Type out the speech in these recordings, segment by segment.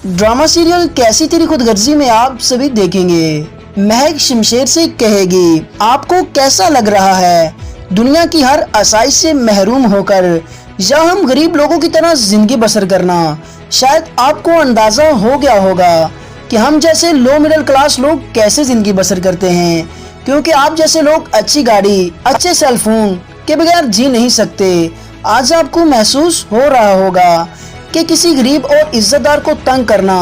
Drama serial कैसी तेरी खुदगर्जी में आप सभी देखेंगे। महक शमशेर से कहेगी, आपको कैसा लग रहा है दुनिया की हर आसाइश से महरूम होकर या हम गरीब लोगों की तरह जिंदगी बसर करना। शायद आपको अंदाजा हो गया होगा कि हम जैसे लो मिडिल क्लास लोग कैसे जिंदगी बसर करते हैं, क्योंकि आप जैसे लोग अच्छी गाड़ी, अच्छे सेल फोन के बगैर जी नहीं सकते। आज आपको महसूस हो रहा होगा कि किसी गरीब और इज्जतदार को तंग करना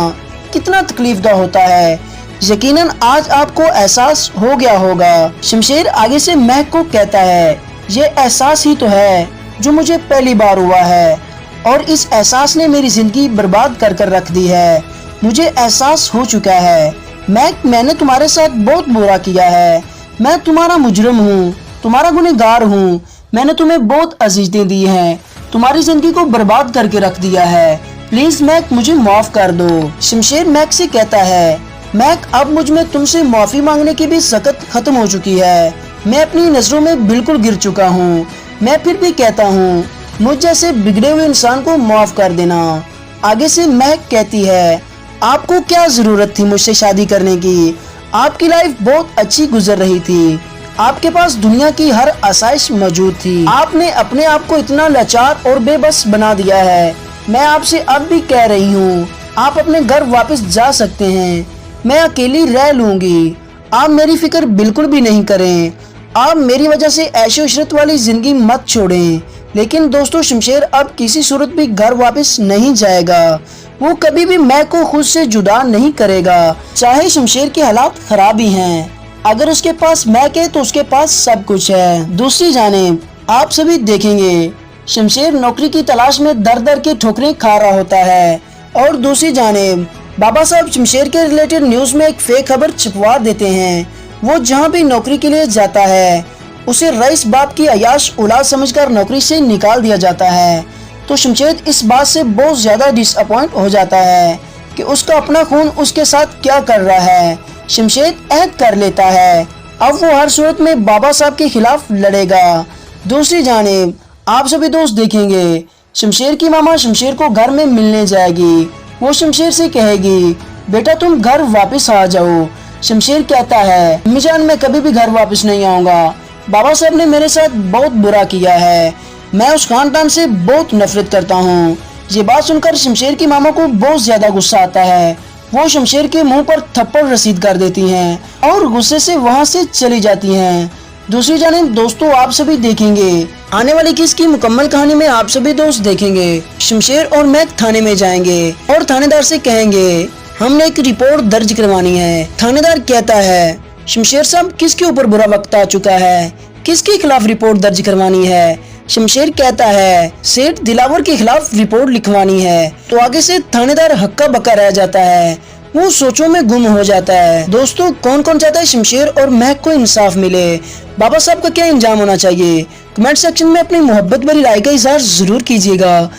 कितना तकलीफदा होता है। यकीनन आज आपको एहसास हो गया होगा। शमशेर आगे से महक को कहता है, ये एहसास ही तो है जो मुझे पहली बार हुआ है और इस एहसास ने मेरी जिंदगी बर्बाद कर कर रख दी है। मुझे एहसास हो चुका है महक, मैंने तुम्हारे साथ बहुत बुरा किया है। मैं तुम्हारा मुजरिम हूँ, तुम्हारा गुनहगार हूँ। मैंने तुम्हें बहुत अजीज़ें दी हैं, तुम्हारी जिंदगी को बर्बाद करके रख दिया है। प्लीज महक मुझे माफ कर दो। शमशेर महक से कहता है, महक अब मुझ में तुमसे माफी मांगने की भी सकत खत्म हो चुकी है। मैं अपनी नजरों में बिल्कुल गिर चुका हूँ। मैं फिर भी कहता हूँ मुझ जैसे बिगड़े हुए इंसान को माफ कर देना। आगे से महक कहती है, आपको क्या जरूरत थी मुझसे शादी करने की। आपकी लाइफ बहुत अच्छी गुजर रही थी, आपके पास दुनिया की हर आसाइश मौजूद थी। आपने अपने आप को इतना लाचार और बेबस बना दिया है। मैं आपसे अब भी कह रही हूँ, आप अपने घर वापस जा सकते हैं। मैं अकेली रह लूंगी, आप मेरी फिक्र बिल्कुल भी नहीं करें। आप मेरी वजह से ऐशो इशरत वाली जिंदगी मत छोड़ें। लेकिन दोस्तों, शमशेर अब किसी सूरत भी घर वापस नहीं जाएगा। वो कभी भी महक को खुद से जुदा नहीं करेगा, चाहे शमशेर के हालात खराब ही हैं। अगर उसके पास महक है तो उसके पास सब कुछ है। दूसरी जानिब आप सभी देखेंगे शमशेर नौकरी की तलाश में दर दर के ठोकरें खा रहा होता है, और दूसरी जानिब बाबा साहब शमशेर के रिलेटेड न्यूज में एक फेक खबर छपवा देते हैं। वो जहां भी नौकरी के लिए जाता है उसे रईस बाप की अयाश औलाद समझकर नौकरी से निकाल दिया जाता है। तो शमशेर इस बात से बहुत ज्यादा डिसअपॉइंट हो जाता है कि उसका अपना खून उसके साथ क्या कर रहा है। शमशेर अहद कर लेता है अब वो हर सूरत में बाबा साहब के खिलाफ लड़ेगा। दूसरी जानिब आप सभी दोस्त देखेंगे शमशेर की मामा शमशेर को घर में मिलने जाएगी। वो शमशेर से कहेगी, बेटा तुम घर वापस आ जाओ। शमशेर कहता है, अम्मी जान मैं कभी भी घर वापस नहीं आऊंगा। बाबा साहब ने मेरे साथ बहुत बुरा किया है। मैं उस खानदान से बहुत नफरत करता हूँ। ये बात सुनकर शमशेर की मामा को बहुत ज्यादा गुस्सा आता है। वो शमशेर के मुंह पर थप्पड़ रसीद कर देती हैं और गुस्से से वहां से चली जाती हैं। दूसरी जानिब दोस्तों आप सभी देखेंगे आने वाली किस की मुकम्मल कहानी में आप सभी दोस्त देखेंगे शमशेर और महक थाने में जाएंगे और थानेदार से कहेंगे, हमने एक रिपोर्ट दर्ज करवानी है। थानेदार कहता है, शमशेर साहब किसके ऊपर बुरा वक्त आ चुका है, किसके खिलाफ रिपोर्ट दर्ज करवानी है। शमशेर कहता है, सेठ दिलावर के खिलाफ रिपोर्ट लिखवानी है। तो आगे से थानेदार हक्का बक्का रह जाता है, वो सोचों में गुम हो जाता है। दोस्तों कौन कौन चाहता है शमशेर और महक को इंसाफ मिले, बाबा साहब का क्या इंजाम होना चाहिए, कमेंट सेक्शन में अपनी मोहब्बत भरी राय का इजहार जरूर कीजिएगा।